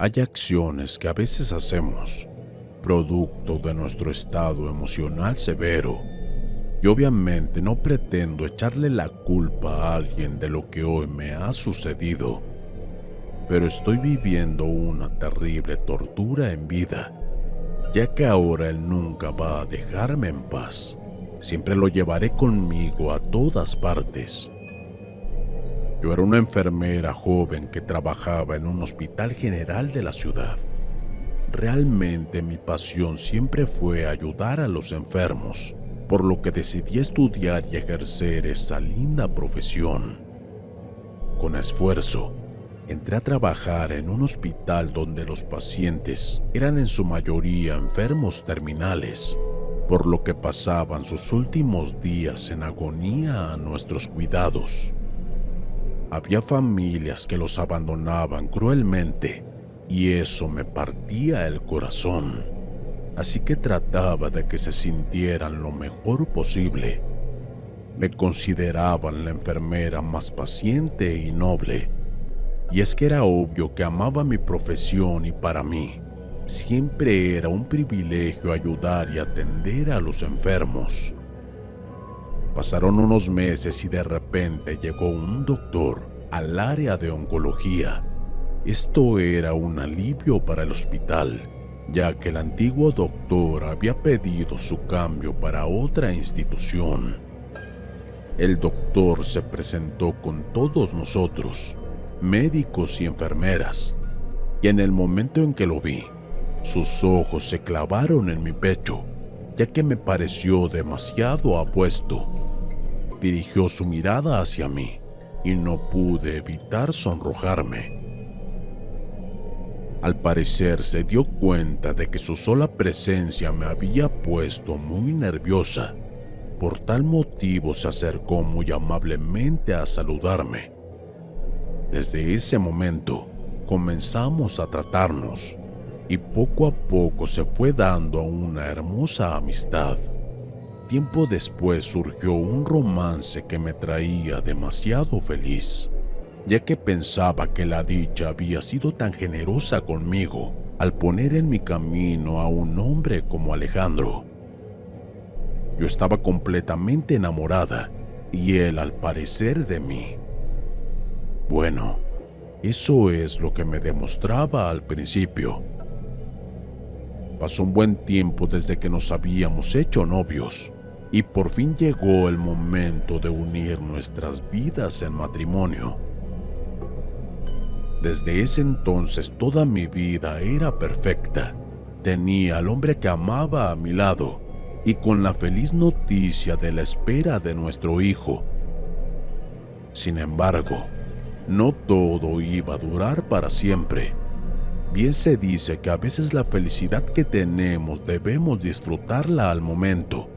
Hay acciones que a veces hacemos, producto de nuestro estado emocional severo, y obviamente no pretendo echarle la culpa a alguien de lo que hoy me ha sucedido, pero estoy viviendo una terrible tortura en vida, ya que ahora él nunca va a dejarme en paz. Siempre lo llevaré conmigo a todas partes. Yo era una enfermera joven que trabajaba en un hospital general de la ciudad. Realmente mi pasión siempre fue ayudar a los enfermos, por lo que decidí estudiar y ejercer esa linda profesión. Con esfuerzo, entré a trabajar en un hospital donde los pacientes eran en su mayoría enfermos terminales, por lo que pasaban sus últimos días en agonía a nuestros cuidados. Había familias que los abandonaban cruelmente y eso me partía el corazón, así que trataba de que se sintieran lo mejor posible. Me consideraban la enfermera más paciente y noble, y es que era obvio que amaba mi profesión y para mí siempre era un privilegio ayudar y atender a los enfermos. Pasaron unos meses y de repente llegó un doctor al área de oncología. Esto era un alivio para el hospital, ya que el antiguo doctor había pedido su cambio para otra institución. El doctor se presentó con todos nosotros, médicos y enfermeras, y en el momento en que lo vi, sus ojos se clavaron en mi pecho, ya que me pareció demasiado apuesto. Dirigió su mirada hacia mí y no pude evitar sonrojarme. Al parecer se dio cuenta de que su sola presencia me había puesto muy nerviosa. Por tal motivo se acercó muy amablemente a saludarme. Desde ese momento comenzamos a tratarnos y poco a poco se fue dando una hermosa amistad. Tiempo después surgió un romance que me traía demasiado feliz, ya que pensaba que la dicha había sido tan generosa conmigo al poner en mi camino a un hombre como Alejandro. Yo estaba completamente enamorada y él al parecer de mí. Bueno, eso es lo que me demostraba al principio. Pasó un buen tiempo desde que nos habíamos hecho novios y por fin llegó el momento de unir nuestras vidas en matrimonio. Desde ese entonces toda mi vida era perfecta. Tenía al hombre que amaba a mi lado y con la feliz noticia de la espera de nuestro hijo. Sin embargo, no todo iba a durar para siempre. Bien se dice que a veces la felicidad que tenemos debemos disfrutarla al momento,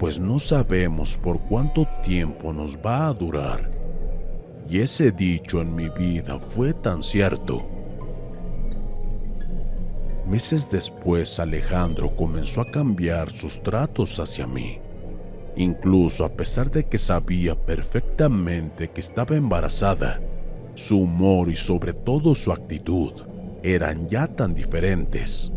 pues no sabemos por cuánto tiempo nos va a durar. Y ese dicho en mi vida fue tan cierto. Meses después, Alejandro comenzó a cambiar sus tratos hacia mí. Incluso a pesar de que sabía perfectamente que estaba embarazada, su humor y sobre todo su actitud eran ya tan diferentes.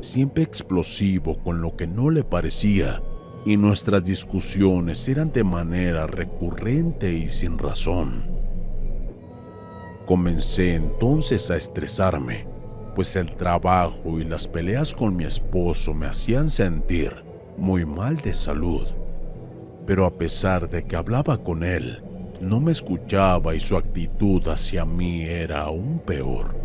Siempre explosivo con lo que no le parecía, y nuestras discusiones eran de manera recurrente y sin razón. Comencé entonces a estresarme, pues el trabajo y las peleas con mi esposo me hacían sentir muy mal de salud. Pero a pesar de que hablaba con él, no me escuchaba y su actitud hacia mí era aún peor.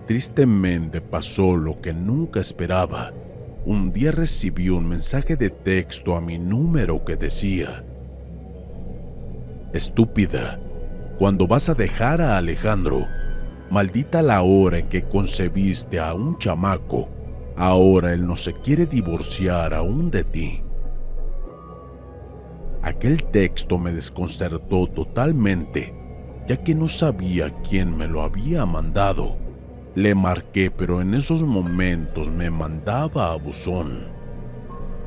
Tristemente pasó lo que nunca esperaba. Un día recibí un mensaje de texto a mi número que decía: estúpida, ¿cuándo vas a dejar a Alejandro? Maldita la hora en que concebiste a un chamaco. Ahora él no se quiere divorciar aún de ti. Aquel texto me desconcertó totalmente, ya que no sabía quién me lo había mandado. Le marqué, pero en esos momentos me mandaba a buzón.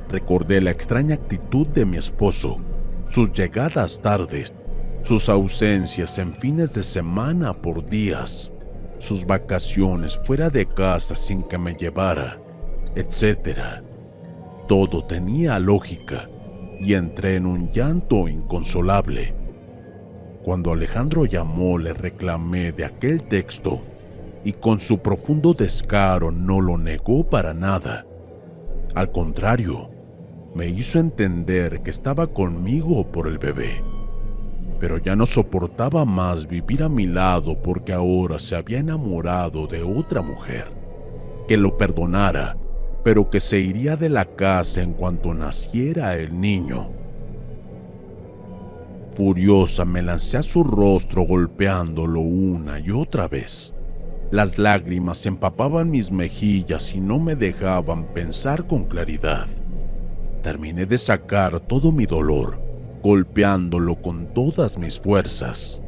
Recordé la extraña actitud de mi esposo, sus llegadas tardes, sus ausencias en fines de semana por días. sus vacaciones fuera de casa sin que me llevara, etc. Todo tenía lógica y entré en un llanto inconsolable. Cuando Alejandro llamó, le reclamé de aquel texto y con su profundo descaro no lo negó para nada. Al contrario, me hizo entender que estaba conmigo por el bebé, pero ya no soportaba más vivir a mi lado porque ahora se había enamorado de otra mujer, que lo perdonara, pero que se iría de la casa en cuanto naciera el niño. Furiosa me lancé a su rostro golpeándolo una y otra vez. Las lágrimas empapaban mis mejillas y no me dejaban pensar con claridad. Terminé de sacar todo mi dolor, golpeándolo con todas mis fuerzas.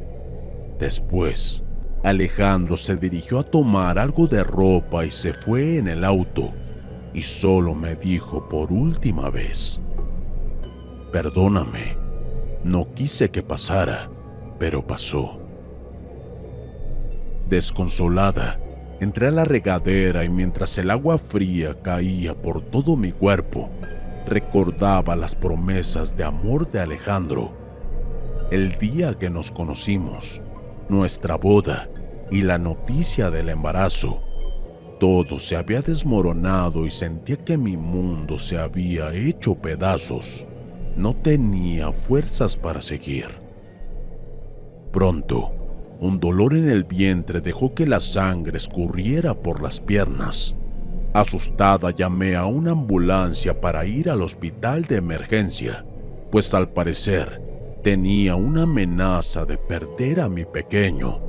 Después, Alejandro se dirigió a tomar algo de ropa y se fue en el auto, y solo me dijo por última vez: «Perdóname, no quise que pasara, pero pasó». Desconsolada, entré a la regadera y mientras el agua fría caía por todo mi cuerpo, recordaba las promesas de amor de Alejandro. El día que nos conocimos, nuestra boda y la noticia del embarazo. Todo se había desmoronado y sentía que mi mundo se había hecho pedazos. No tenía fuerzas para seguir. Pronto, un dolor en el vientre dejó que la sangre escurriera por las piernas. Asustada, llamé a una ambulancia para ir al hospital de emergencia, pues al parecer tenía una amenaza de perder a mi pequeño.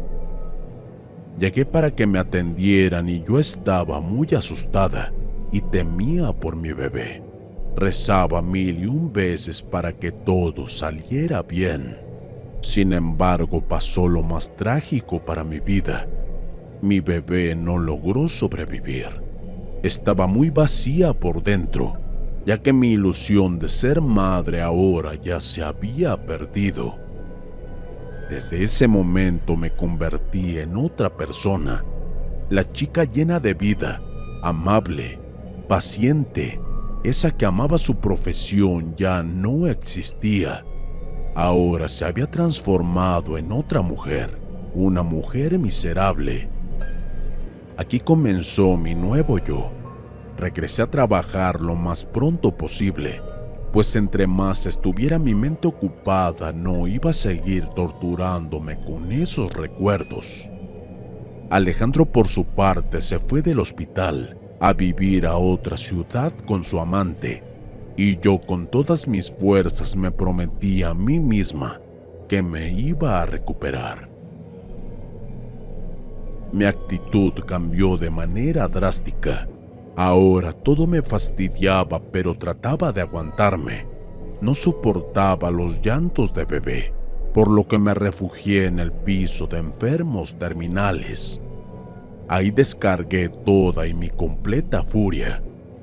Llegué para que me atendieran y yo estaba muy asustada y temía por mi bebé. Rezaba 1001 veces para que todo saliera bien. Sin embargo, pasó lo más trágico para mi vida. Mi bebé no logró sobrevivir. Estaba muy vacía por dentro, ya que mi ilusión de ser madre ahora ya se había perdido. Desde ese momento me convertí en otra persona. La chica llena de vida, amable, paciente, esa que amaba su profesión ya no existía. Ahora se había transformado en otra mujer, una mujer miserable. Aquí comenzó mi nuevo yo. Regresé a trabajar lo más pronto posible, pues entre más estuviera mi mente ocupada no iba a seguir torturándome con esos recuerdos. Alejandro por su parte se fue del hospital a vivir a otra ciudad con su amante, y yo con todas mis fuerzas me prometí a mí misma que me iba a recuperar. Mi actitud cambió de manera drástica. Ahora todo me fastidiaba, pero trataba de aguantarme. No soportaba los llantos de bebé, por lo que me refugié en el piso de enfermos terminales. Ahí descargué toda y mi completa furia,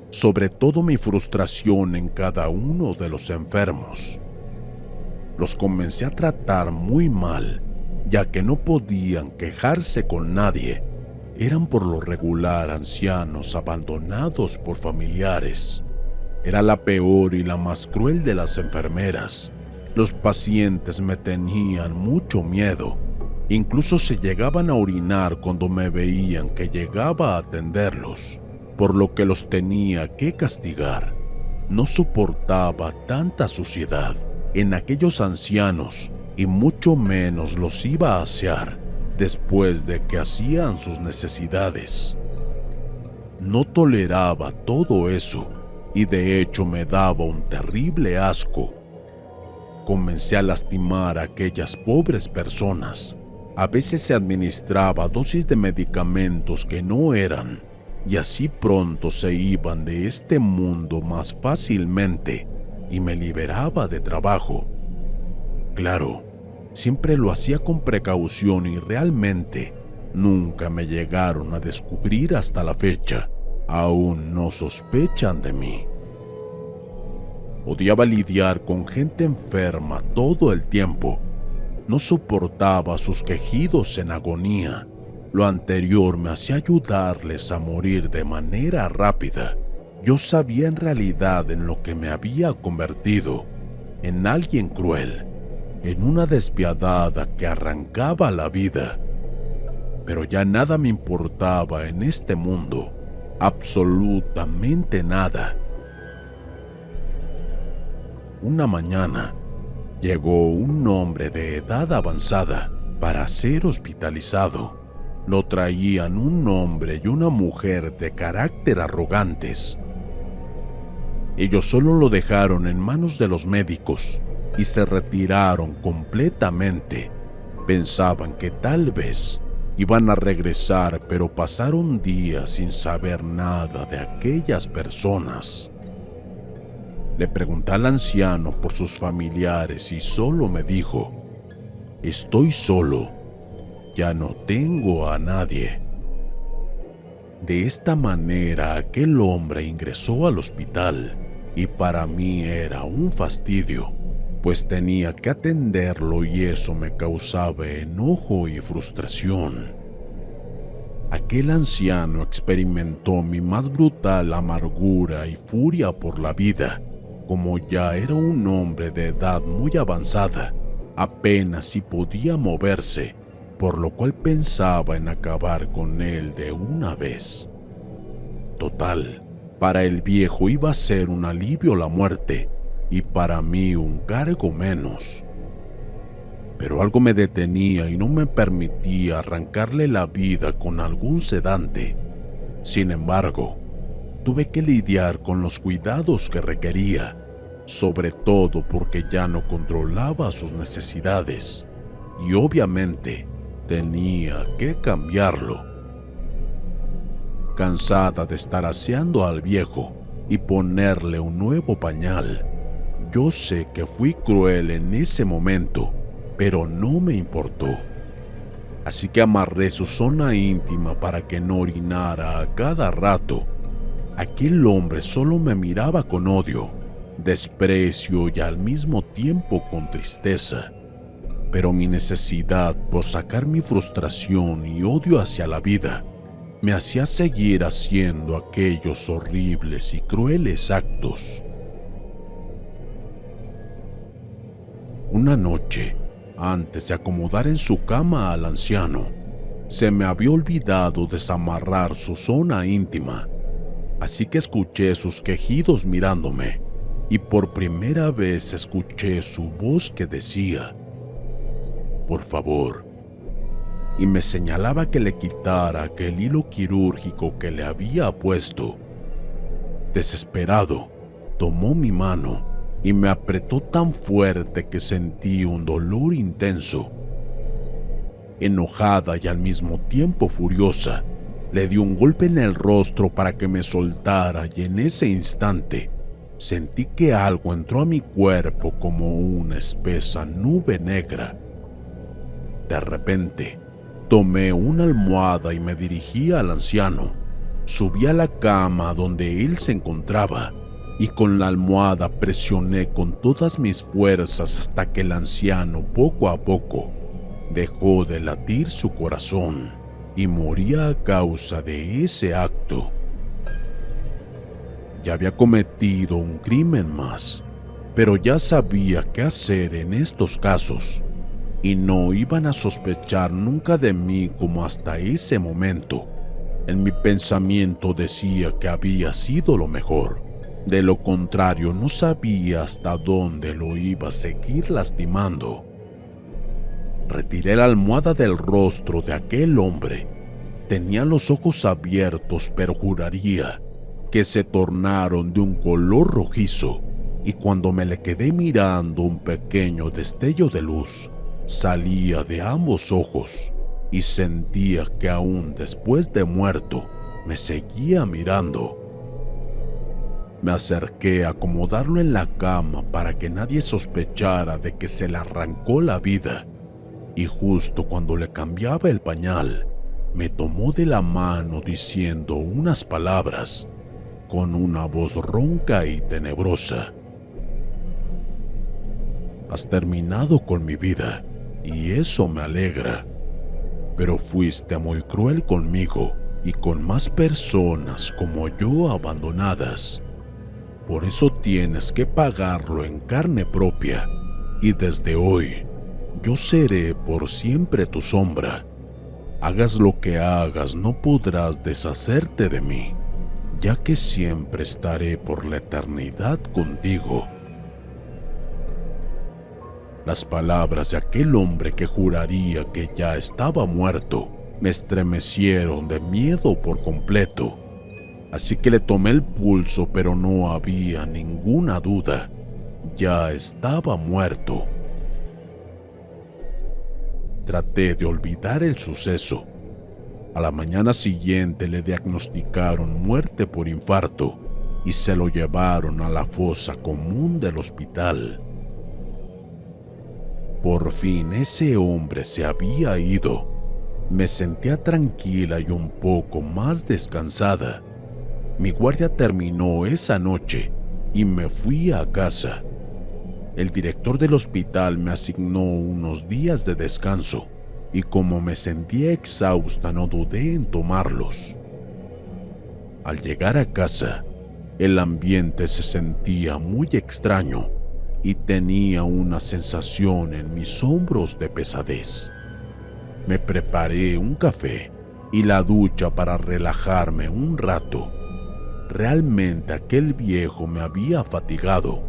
sobre todo mi frustración en cada uno de los enfermos. Los comencé a tratar muy mal, ya que no podían quejarse con nadie. Eran por lo regular ancianos abandonados por familiares. Era la peor y la más cruel de las enfermeras. Los pacientes me tenían mucho miedo. Incluso se llegaban a orinar cuando me veían que llegaba a atenderlos, por lo que los tenía que castigar. No soportaba tanta suciedad en aquellos ancianos y mucho menos los iba a asear después de que hacían sus necesidades. No toleraba todo eso y de hecho me daba un terrible asco. Comencé a lastimar a aquellas pobres personas. A veces se administraba dosis de medicamentos que no eran, y así pronto se iban de este mundo más fácilmente y me liberaba de trabajo. Claro, siempre lo hacía con precaución y realmente nunca me llegaron a descubrir hasta la fecha. Aún no sospechan de mí. Odiaba lidiar con gente enferma todo el tiempo. No soportaba sus quejidos en agonía. Lo anterior me hacía ayudarles a morir de manera rápida. Yo sabía en realidad en lo que me había convertido, en alguien cruel, en una despiadada que arrancaba la vida. Pero ya nada me importaba en este mundo, absolutamente nada. Una mañana, llegó un hombre de edad avanzada para ser hospitalizado. Lo traían un hombre y una mujer de carácter arrogantes. Ellos solo lo dejaron en manos de los médicos y se retiraron completamente. Pensaban que tal vez iban a regresar, pero pasaron días sin saber nada de aquellas personas. Le pregunté al anciano por sus familiares y solo me dijo: estoy solo, ya no tengo a nadie. De esta manera aquel hombre ingresó al hospital y para mí era un fastidio, pues tenía que atenderlo y eso me causaba enojo y frustración. Aquel anciano experimentó mi más brutal amargura y furia por la vida. Como ya era un hombre de edad muy avanzada, apenas si podía moverse, por lo cual pensaba en acabar con él de una vez. Total, para el viejo iba a ser un alivio la muerte y para mí un cargo menos. Pero algo me detenía y no me permitía arrancarle la vida con algún sedante. Sin embargo, tuve que lidiar con los cuidados que requería, sobre todo porque ya no controlaba sus necesidades y obviamente tenía que cambiarlo. Cansada de estar aseando al viejo y ponerle un nuevo pañal, yo sé que fui cruel en ese momento, pero no me importó. Así que amarré su zona íntima para que no orinara a cada rato. Aquel hombre solo me miraba con odio, desprecio y al mismo tiempo con tristeza. Pero mi necesidad por sacar mi frustración y odio hacia la vida me hacía seguir haciendo aquellos horribles y crueles actos. Una noche, antes de acomodar en su cama al anciano, se me había olvidado desamarrar su zona íntima, así que escuché sus quejidos mirándome, y por primera vez escuché su voz que decía: por favor, y me señalaba que le quitara aquel hilo quirúrgico que le había puesto. Desesperado, tomó mi mano y me apretó tan fuerte que sentí un dolor intenso. Enojada y al mismo tiempo furiosa, le di un golpe en el rostro para que me soltara y en ese instante sentí que algo entró a mi cuerpo como una espesa nube negra. De repente, tomé una almohada y me dirigí al anciano. Subí a la cama donde él se encontraba y con la almohada presioné con todas mis fuerzas hasta que el anciano poco a poco dejó de latir su corazón y moría a causa de ese acto. Ya había cometido un crimen más, pero ya sabía qué hacer en estos casos. Y no iban a sospechar nunca de mí como hasta ese momento. En mi pensamiento decía que había sido lo mejor. De lo contrario, no sabía hasta dónde lo iba a seguir lastimando. Retiré la almohada del rostro de aquel hombre. Tenía los ojos abiertos, pero juraría que se tornaron de un color rojizo, y cuando me le quedé mirando, un pequeño destello de luz salía de ambos ojos y sentía que aún después de muerto me seguía mirando. Me acerqué a acomodarlo en la cama para que nadie sospechara de que se le arrancó la vida, y justo cuando le cambiaba el pañal, me tomó de la mano diciendo unas palabras con una voz ronca y tenebrosa: has terminado con mi vida y eso me alegra. pero fuiste muy cruel conmigo y con más personas como yo abandonadas. Por eso tienes que pagarlo en carne propia, y desde hoy yo seré por siempre tu sombra. Hagas lo que hagas, no podrás deshacerte de mí, ya que siempre estaré por la eternidad contigo. Las palabras de aquel hombre que juraría que ya estaba muerto me estremecieron de miedo por completo. Así que le tomé el pulso, pero no había ninguna duda. Ya estaba muerto. Traté de olvidar el suceso. A la mañana siguiente le diagnosticaron muerte por infarto y se lo llevaron a la fosa común del hospital. Por fin ese hombre se había ido. Me sentía tranquila y un poco más descansada. Mi guardia terminó esa noche y me fui a casa. El director del hospital me asignó unos días de descanso y como me sentía exhausta no dudé en tomarlos. Al llegar a casa, el ambiente se sentía muy extraño y tenía una sensación en mis hombros de pesadez. Me preparé un café y la ducha para relajarme un rato. Realmente aquel viejo me había fatigado,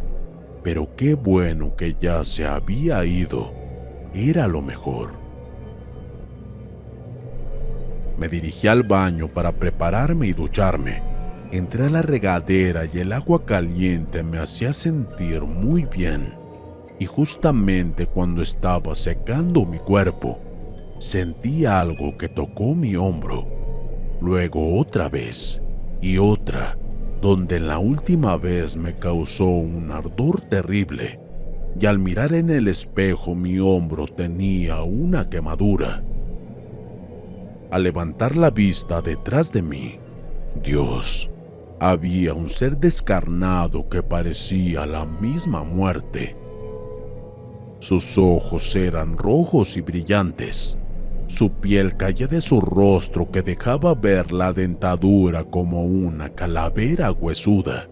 pero qué bueno que ya se había ido. Era lo mejor. Me dirigí al baño para prepararme y ducharme. Entré a la regadera y el agua caliente me hacía sentir muy bien. Y justamente cuando estaba secando mi cuerpo, sentí algo que tocó mi hombro. Luego otra vez y otra, donde la última vez me causó un ardor terrible. Y al mirar en el espejo mi hombro tenía una quemadura. Al levantar la vista detrás de mí, Dios, había un ser descarnado que parecía la misma muerte. Sus ojos eran rojos y brillantes. Su piel caía de su rostro que dejaba ver la dentadura como una calavera huesuda.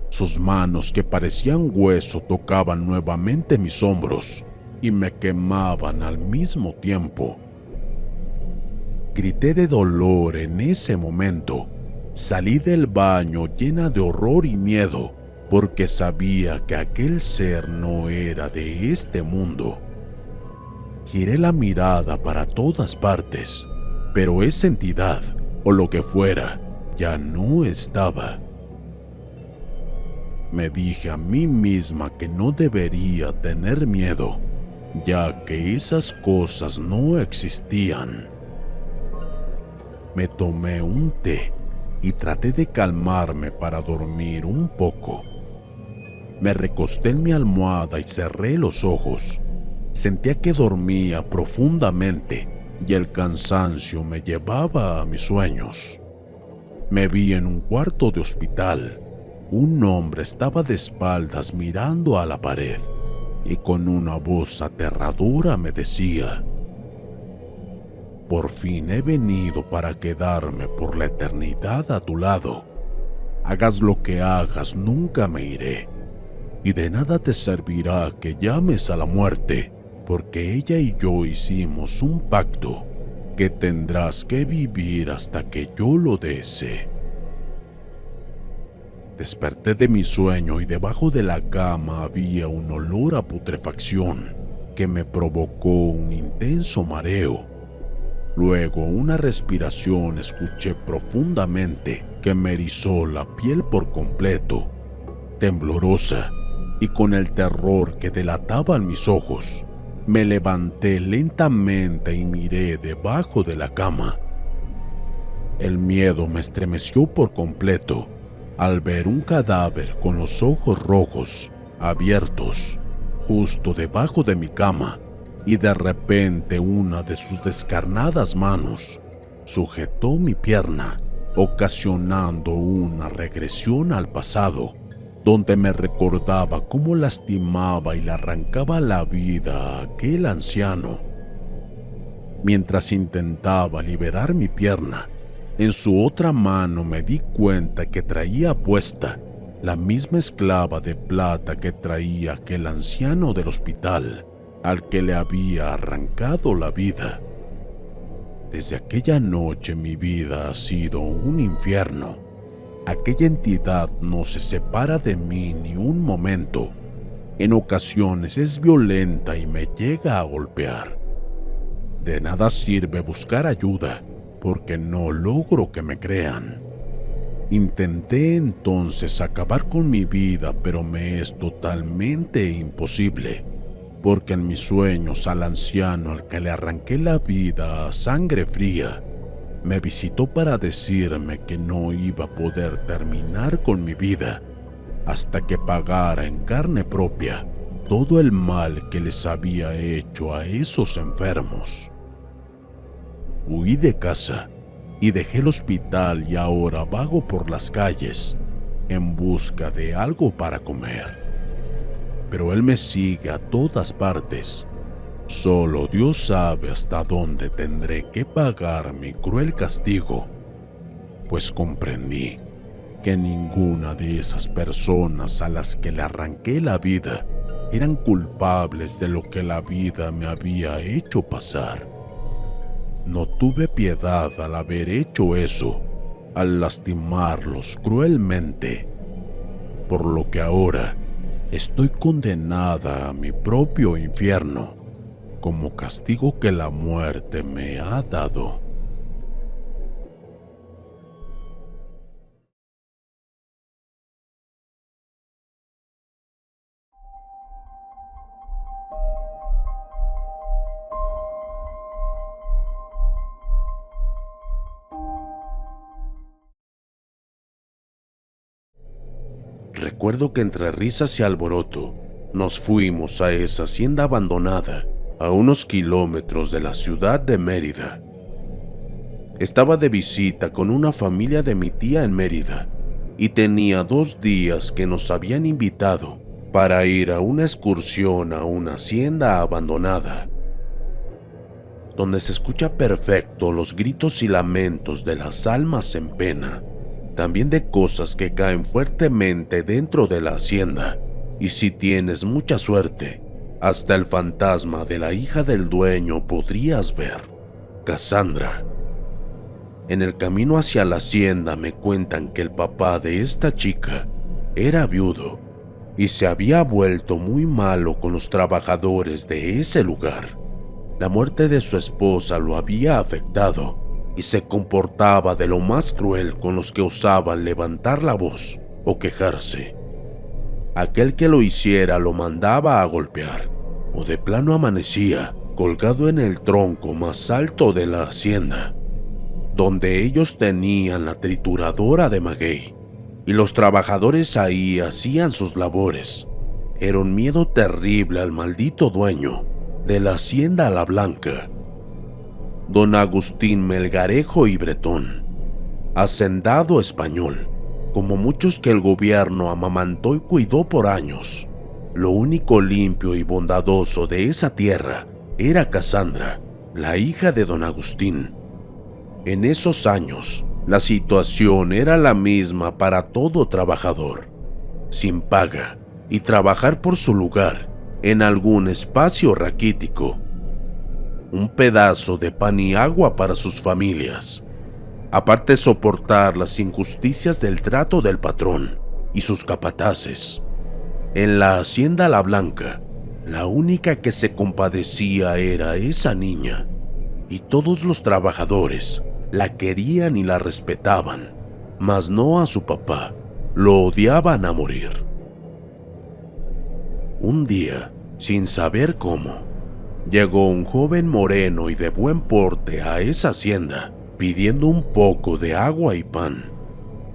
Sus manos que parecían hueso tocaban nuevamente mis hombros y me quemaban al mismo tiempo. Grité de dolor en ese momento. Salí del baño llena de horror y miedo porque sabía que aquel ser no era de este mundo. Giré la mirada para todas partes, pero esa entidad, o lo que fuera, ya no estaba. Me dije a mí misma que no debería tener miedo, ya que esas cosas no existían. Me tomé un té y traté de calmarme para dormir un poco. Me recosté en mi almohada y cerré los ojos. Sentía que dormía profundamente y el cansancio me llevaba a mis sueños. Me vi en un cuarto de hospital. Un hombre estaba de espaldas mirando a la pared y con una voz aterradora me decía: «Por fin he venido para quedarme por la eternidad a tu lado. Hagas lo que hagas, nunca me iré. Y de nada te servirá que llames a la muerte, porque ella y yo hicimos un pacto que tendrás que vivir hasta que yo lo desee». Desperté de mi sueño y debajo de la cama había un olor a putrefacción que me provocó un intenso mareo. Luego una respiración escuché profundamente que me erizó la piel por completo, temblorosa, y con el terror que delataban mis ojos, me levanté lentamente y miré debajo de la cama. El miedo me estremeció por completo al ver un cadáver con los ojos rojos, abiertos, justo debajo de mi cama, y de repente una de sus descarnadas manos sujetó mi pierna, ocasionando una regresión al pasado, donde me recordaba cómo lastimaba y le arrancaba la vida a aquel anciano. Mientras intentaba liberar mi pierna, en su otra mano me di cuenta que traía puesta la misma esclava de plata que traía aquel anciano del hospital al que le había arrancado la vida. Desde aquella noche mi vida ha sido un infierno. Aquella entidad no se separa de mí ni un momento. En ocasiones es violenta y me llega a golpear. De nada sirve buscar ayuda, porque no logro que me crean. Intenté entonces acabar con mi vida, pero me es totalmente imposible, porque en mis sueños al anciano al que le arranqué la vida a sangre fría, me visitó para decirme que no iba a poder terminar con mi vida hasta que pagara en carne propia todo el mal que les había hecho a esos enfermos. Huí de casa y dejé el hospital y ahora vago por las calles en busca de algo para comer. Pero él me sigue a todas partes. Solo Dios sabe hasta dónde tendré que pagar mi cruel castigo, pues comprendí que ninguna de esas personas a las que le arranqué la vida eran culpables de lo que la vida me había hecho pasar. No tuve piedad al haber hecho eso, al lastimarlos cruelmente, por lo que ahora estoy condenada a mi propio infierno, como castigo que la muerte me ha dado. Recuerdo que entre risas y alboroto nos fuimos a esa hacienda abandonada a unos kilómetros de la ciudad de Mérida. Estaba de visita con una familia de mi tía en Mérida y tenía 2 días que nos habían invitado para ir a una excursión a una hacienda abandonada, donde se escucha perfecto los gritos y lamentos de las almas en pena, también de cosas que caen fuertemente dentro de la hacienda, y si tienes mucha suerte, hasta el fantasma de la hija del dueño podrías ver, Cassandra. En el camino hacia la hacienda me cuentan que el papá de esta chica era viudo y se había vuelto muy malo con los trabajadores de ese lugar. La muerte de su esposa lo había afectado y se comportaba de lo más cruel con los que osaban levantar la voz o quejarse. Aquel que lo hiciera lo mandaba a golpear, o de plano amanecía colgado en el tronco más alto de la hacienda, donde ellos tenían la trituradora de maguey, y los trabajadores ahí hacían sus labores. Era un miedo terrible al maldito dueño de la hacienda La Blanca, don Agustín Melgarejo y Bretón, hacendado español, como muchos que el gobierno amamantó y cuidó por años. Lo único limpio y bondadoso de esa tierra era Cassandra, la hija de don Agustín. En esos años, la situación era la misma para todo trabajador, sin paga y trabajar por su lugar en algún espacio raquítico. Un pedazo de pan y agua para sus familias, aparte soportar las injusticias del trato del patrón y sus capataces. En la hacienda La Blanca, la única que se compadecía era esa niña, y todos los trabajadores la querían y la respetaban, mas no a su papá, lo odiaban a morir. Un día, sin saber cómo, llegó un joven moreno y de buen porte a esa hacienda, pidiendo un poco de agua y pan.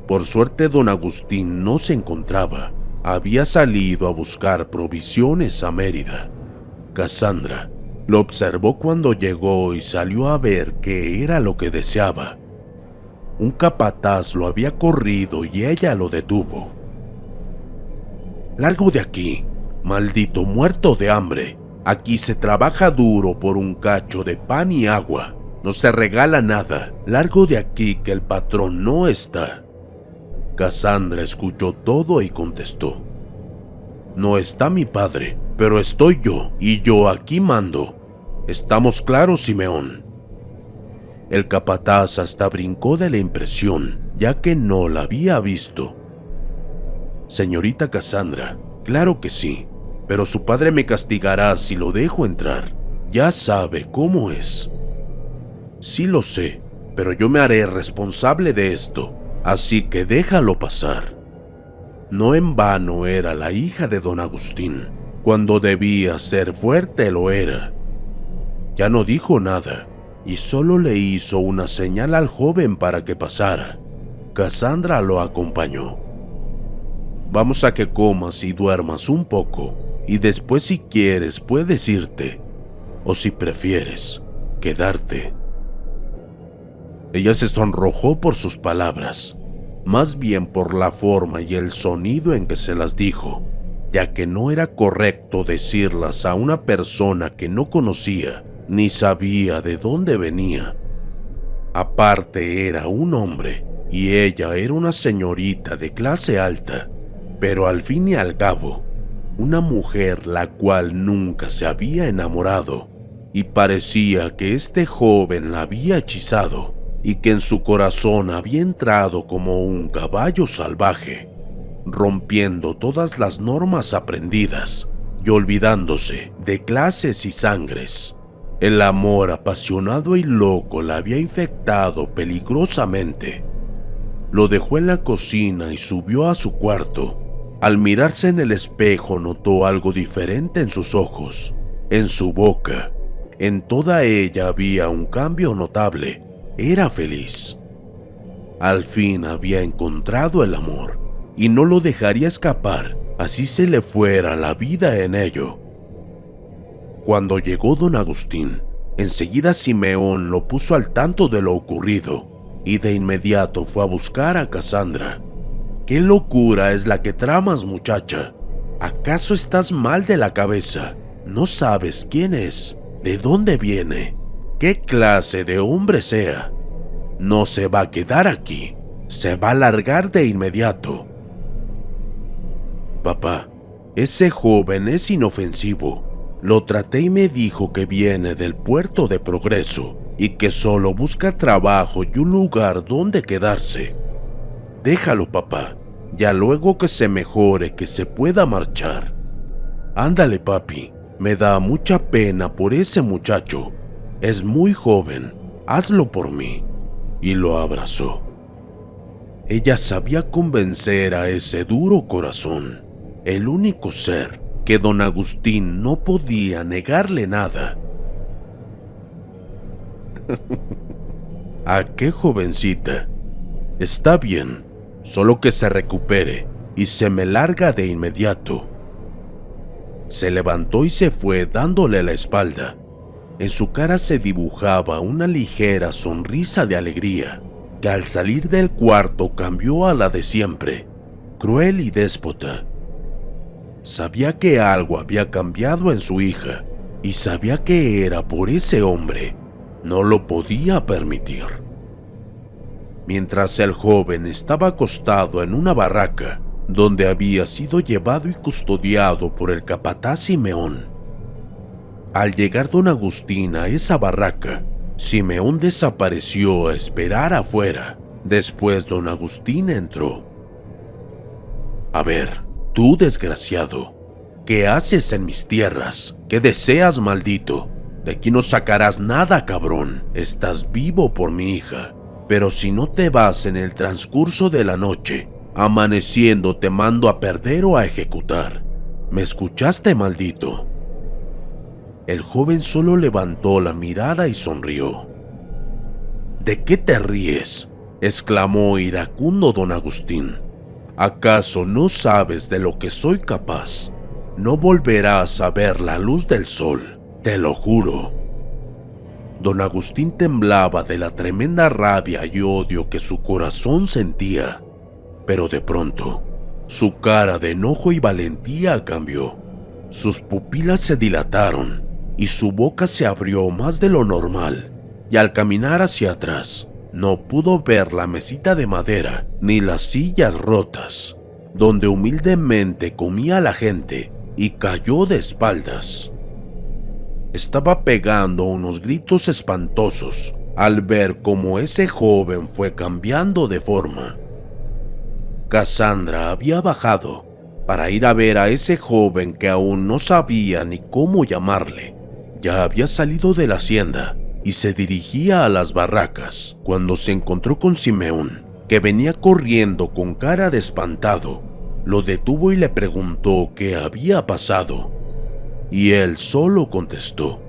Por suerte don Agustín no se encontraba, había salido a buscar provisiones a Mérida. Cassandra lo observó cuando llegó y salió a ver qué era lo que deseaba. Un capataz lo había corrido y ella lo detuvo. «Largo de aquí, maldito muerto de hambre. Aquí se trabaja duro por un cacho de pan y agua. No se regala nada. Largo de aquí que el patrón no está. Cassandra escuchó todo y contestó: no está mi padre, pero estoy yo, y yo aquí mando. ¿Estamos claros, Simeón? El capataz hasta brincó de la impresión, ya que no la había visto. Señorita Cassandra, claro que sí, pero su padre me castigará si lo dejo entrar. Ya sabe cómo es. Sí lo sé, pero yo me haré responsable de esto, así que déjalo pasar. No en vano era la hija de don Agustín. Cuando debía ser fuerte lo era. Ya no dijo nada y solo le hizo una señal al joven para que pasara. Cassandra lo acompañó. Vamos a que comas y duermas un poco, y después si quieres puedes irte, o si prefieres, quedarte. Ella se sonrojó por sus palabras, más bien por la forma y el sonido en que se las dijo, ya que no era correcto decirlas a una persona que no conocía ni sabía de dónde venía. Aparte era un hombre y ella era una señorita de clase alta, pero al fin y al cabo, una mujer la cual nunca se había enamorado, y parecía que este joven la había hechizado y que en su corazón había entrado como un caballo salvaje, rompiendo todas las normas aprendidas y olvidándose de clases y sangres. El amor apasionado y loco la había infectado peligrosamente. Lo dejó en la cocina y subió a su cuarto. Al mirarse en el espejo notó algo diferente en sus ojos, en su boca. En toda ella había un cambio notable. Era feliz. Al fin había encontrado el amor y no lo dejaría escapar, así se le fuera la vida en ello. Cuando llegó don Agustín, enseguida Simeón lo puso al tanto de lo ocurrido y de inmediato fue a buscar a Cassandra. ¿Qué locura es la que tramas, muchacha? ¿Acaso estás mal de la cabeza? ¿No sabes quién es? ¿De dónde viene? ¿Qué clase de hombre sea? No se va a quedar aquí. Se va a largar de inmediato. Papá, ese joven es inofensivo. Lo traté y me dijo que viene del puerto de Progreso y que solo busca trabajo y un lugar donde quedarse. Déjalo, papá. Ya luego que se mejore, que se pueda marchar. Ándale, papi. Me da mucha pena por ese muchacho. Es muy joven. Hazlo por mí. Y lo abrazó. Ella sabía convencer a ese duro corazón, el único ser que don Agustín no podía negarle nada. ¿A qué jovencita? Está bien, solo que se recupere y se me larga de inmediato. Se levantó y se fue dándole la espalda. En su cara se dibujaba una ligera sonrisa de alegría, que al salir del cuarto cambió a la de siempre, cruel y déspota. Sabía que algo había cambiado en su hija y sabía que era por ese hombre. No lo podía permitir. Mientras el joven estaba acostado en una barraca donde había sido llevado y custodiado por el capataz Simeón. Al llegar don Agustín a esa barraca, Simeón desapareció a esperar afuera. Después don Agustín entró. A ver, tú desgraciado, ¿qué haces en mis tierras? ¿Qué deseas, maldito? De aquí no sacarás nada, cabrón. Estás vivo por mi hija. Pero si no te vas en el transcurso de la noche, amaneciendo te mando a perder o a ejecutar. ¿Me escuchaste, maldito? El joven solo levantó la mirada y sonrió. ¿De qué te ríes?, exclamó iracundo don Agustín. ¿Acaso no sabes de lo que soy capaz? No volverás a ver la luz del sol, te lo juro. Don Agustín temblaba de la tremenda rabia y odio que su corazón sentía, pero de pronto, su cara de enojo y valentía cambió. Sus pupilas se dilataron y su boca se abrió más de lo normal, y al caminar hacia atrás no pudo ver la mesita de madera ni las sillas rotas, donde humildemente comía la gente, y cayó de espaldas. Estaba pegando unos gritos espantosos al ver cómo ese joven fue cambiando de forma. Cassandra había bajado para ir a ver a ese joven que aún no sabía ni cómo llamarle. Ya había salido de la hacienda y se dirigía a las barracas cuando se encontró con Simeón, que venía corriendo con cara de espantado. Lo detuvo y le preguntó qué había pasado, y él solo contestó: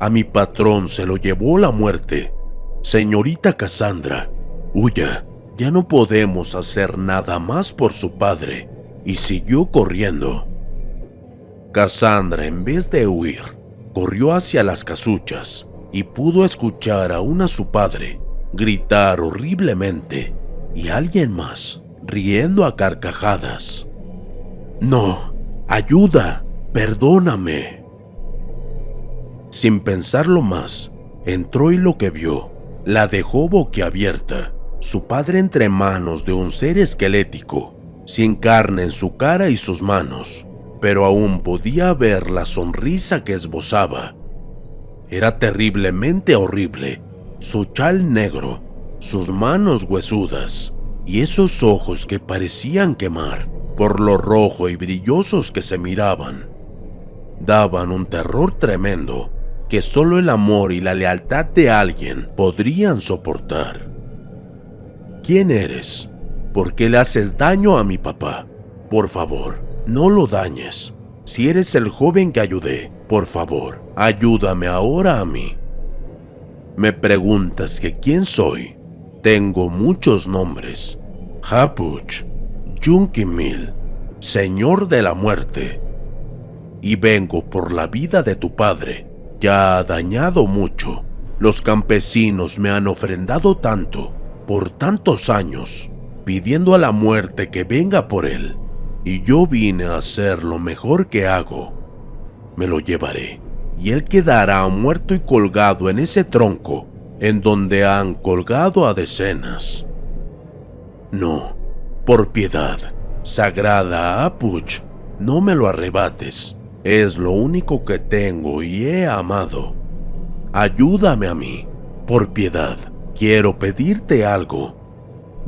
«A mi patrón se lo llevó la muerte. Señorita Cassandra, huya, ya no podemos hacer nada más por su padre», y siguió corriendo. Cassandra, en vez de huir, corrió hacia las casuchas y pudo escuchar aún a su padre gritar horriblemente y a alguien más riendo a carcajadas: «No, ayuda, perdóname». Sin pensarlo más, entró y lo que vio la dejó boquiabierta. Su padre entre manos de un ser esquelético, sin carne en su cara y sus manos, pero aún podía ver la sonrisa que esbozaba. Era terriblemente horrible, su chal negro, sus manos huesudas y esos ojos que parecían quemar por lo rojo y brillosos que se miraban. Daban un terror tremendo que solo el amor y la lealtad de alguien podrían soportar. «¿Quién eres? ¿Por qué le haces daño a mi papá? Por favor, no lo dañes. Si eres el joven que ayudé, por favor, ayúdame ahora a mí». «Me preguntas que quién soy. Tengo muchos nombres: Hapuch, Yunkimil, Señor de la Muerte. Y vengo por la vida de tu padre. Ya ha dañado mucho. Los campesinos me han ofrendado tanto, por tantos años, pidiendo a la muerte que venga por él, y yo vine a hacer lo mejor que hago. Me lo llevaré, y él quedará muerto y colgado en ese tronco en donde han colgado a decenas. No, por piedad, sagrada Hapuch, no me lo arrebates. Es lo único que tengo y he amado. Ayúdame a mí, por piedad, quiero pedirte algo.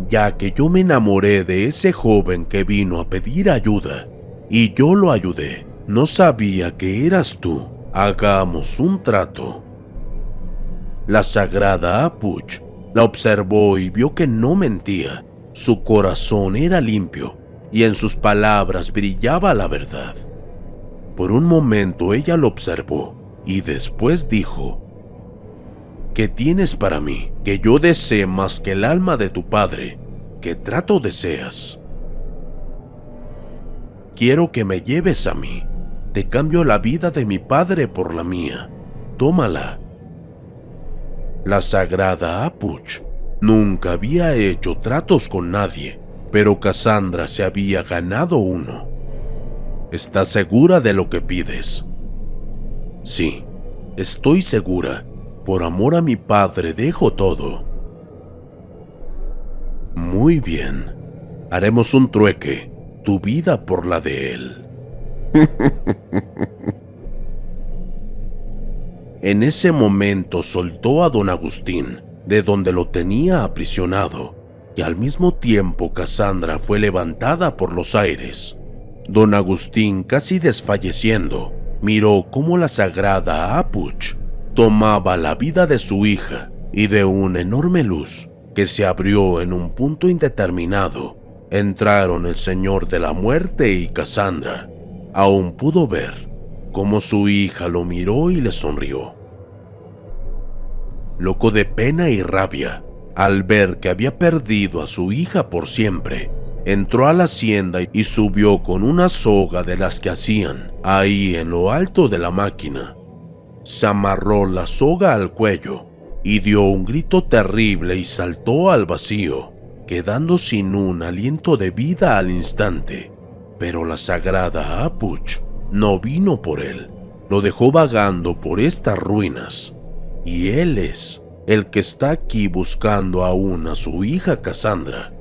Ya que yo me enamoré de ese joven que vino a pedir ayuda, y yo lo ayudé, no sabía que eras tú. Hagamos un trato». La sagrada Hapuch la observó y vio que no mentía. Su corazón era limpio y en sus palabras brillaba la verdad. Por un momento ella lo observó y después dijo: «¿Qué tienes para mí que yo desee más que el alma de tu padre? ¿Qué trato deseas?» «Quiero que me lleves a mí. Te cambio la vida de mi padre por la mía. Tómala». La sagrada Hapuch nunca había hecho tratos con nadie, pero Cassandra se había ganado uno. «¿Estás segura de lo que pides?» «Sí, estoy segura. Por amor a mi padre dejo todo». «Muy bien. Haremos un trueque. Tu vida por la de él». En ese momento soltó a don Agustín de donde lo tenía aprisionado, y al mismo tiempo Cassandra fue levantada por los aires. Don Agustín, casi desfalleciendo, miró cómo la sagrada Hapuch tomaba la vida de su hija, y de una enorme luz que se abrió en un punto indeterminado, entraron el Señor de la Muerte y Cassandra. Aún pudo ver cómo su hija lo miró y le sonrió. Loco de pena y rabia, al ver que había perdido a su hija por siempre, entró a la hacienda y subió con una soga de las que hacían ahí en lo alto de la máquina. Se amarró la soga al cuello y dio un grito terrible y saltó al vacío, quedando sin un aliento de vida al instante. Pero la sagrada Hapuch no vino por él, lo dejó vagando por estas ruinas, y él es el que está aquí buscando aún a su hija Cassandra.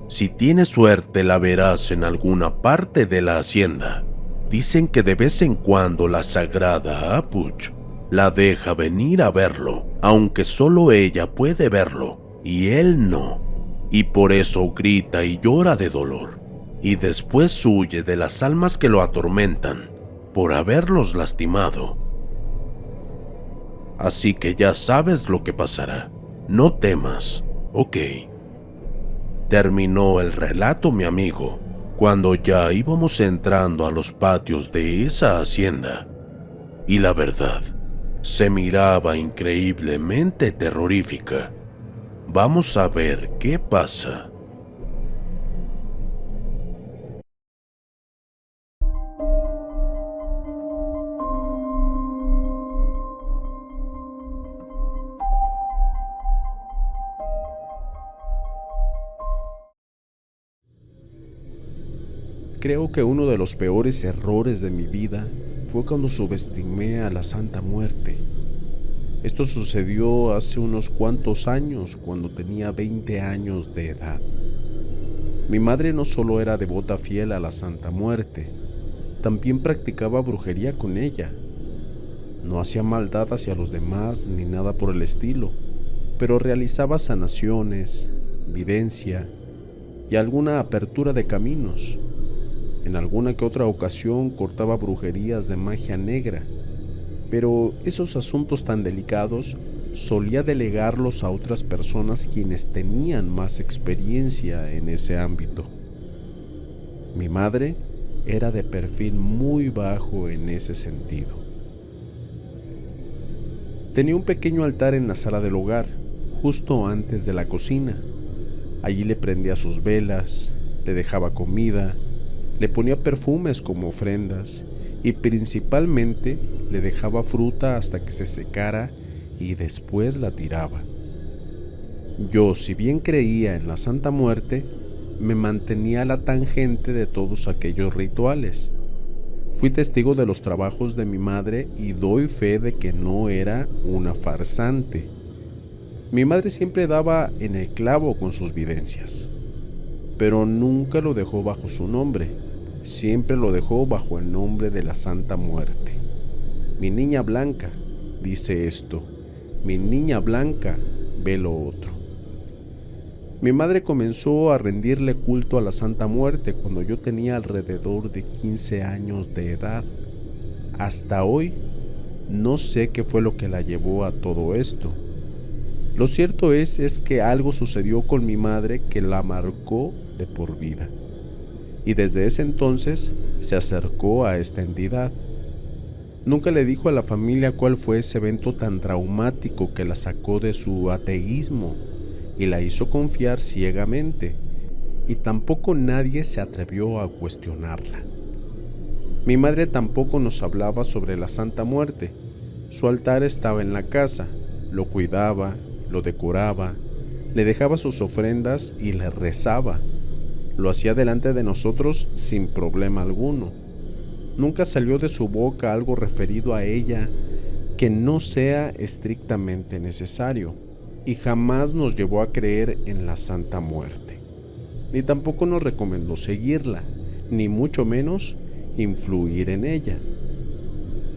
Si tienes suerte la verás en alguna parte de la hacienda. Dicen que de vez en cuando la sagrada Apuch la deja venir a verlo, aunque solo ella puede verlo y él no, y por eso grita y llora de dolor, y después huye de las almas que lo atormentan por haberlos lastimado. Así que ya sabes lo que pasará, no temas, ¿ok? Terminó el relato mi amigo cuando ya íbamos entrando a los patios de esa hacienda, y la verdad, se miraba increíblemente terrorífica. Vamos a ver qué pasa. Creo que uno de los peores errores de mi vida fue cuando subestimé a la Santa Muerte. Esto sucedió hace unos cuantos años, cuando tenía 20 años de edad. Mi madre no solo era devota fiel a la Santa Muerte, también practicaba brujería con ella. No hacía maldad hacia los demás ni nada por el estilo, pero realizaba sanaciones, videncia y alguna apertura de caminos. En alguna que otra ocasión cortaba brujerías de magia negra, pero esos asuntos tan delicados solía delegarlos a otras personas quienes tenían más experiencia en ese ámbito. Mi madre era de perfil muy bajo en ese sentido. Tenía un pequeño altar en la sala del hogar, justo antes de la cocina. Allí le prendía sus velas, le dejaba comida, le ponía perfumes como ofrendas y principalmente le dejaba fruta hasta que se secara y después la tiraba. Yo, si bien creía en la Santa Muerte, me mantenía a la tangente de todos aquellos rituales. Fui testigo de los trabajos de mi madre y doy fe de que no era una farsante. Mi madre siempre daba en el clavo con sus videncias, pero nunca lo dejó bajo su nombre, siempre lo dejó bajo el nombre de la Santa Muerte. Mi niña Blanca dice esto, mi niña Blanca ve lo otro. Mi madre comenzó a rendirle culto a la Santa Muerte cuando yo tenía alrededor de 15 años de edad. Hasta hoy no sé qué fue lo que la llevó a todo esto. Lo cierto es que algo sucedió con mi madre que la marcó de por vida. Y desde ese entonces se acercó a esta entidad. Nunca le dijo a la familia cuál fue ese evento tan traumático que la sacó de su ateísmo y la hizo confiar ciegamente, y tampoco nadie se atrevió a cuestionarla. Mi madre tampoco nos hablaba sobre la Santa Muerte. Su altar estaba en la casa, lo cuidaba, lo decoraba, le dejaba sus ofrendas y le rezaba. Lo hacía delante de nosotros sin problema alguno. Nunca salió de su boca algo referido a ella que no sea estrictamente necesario, y jamás nos llevó a creer en la Santa Muerte. Ni tampoco nos recomendó seguirla, ni mucho menos influir en ella.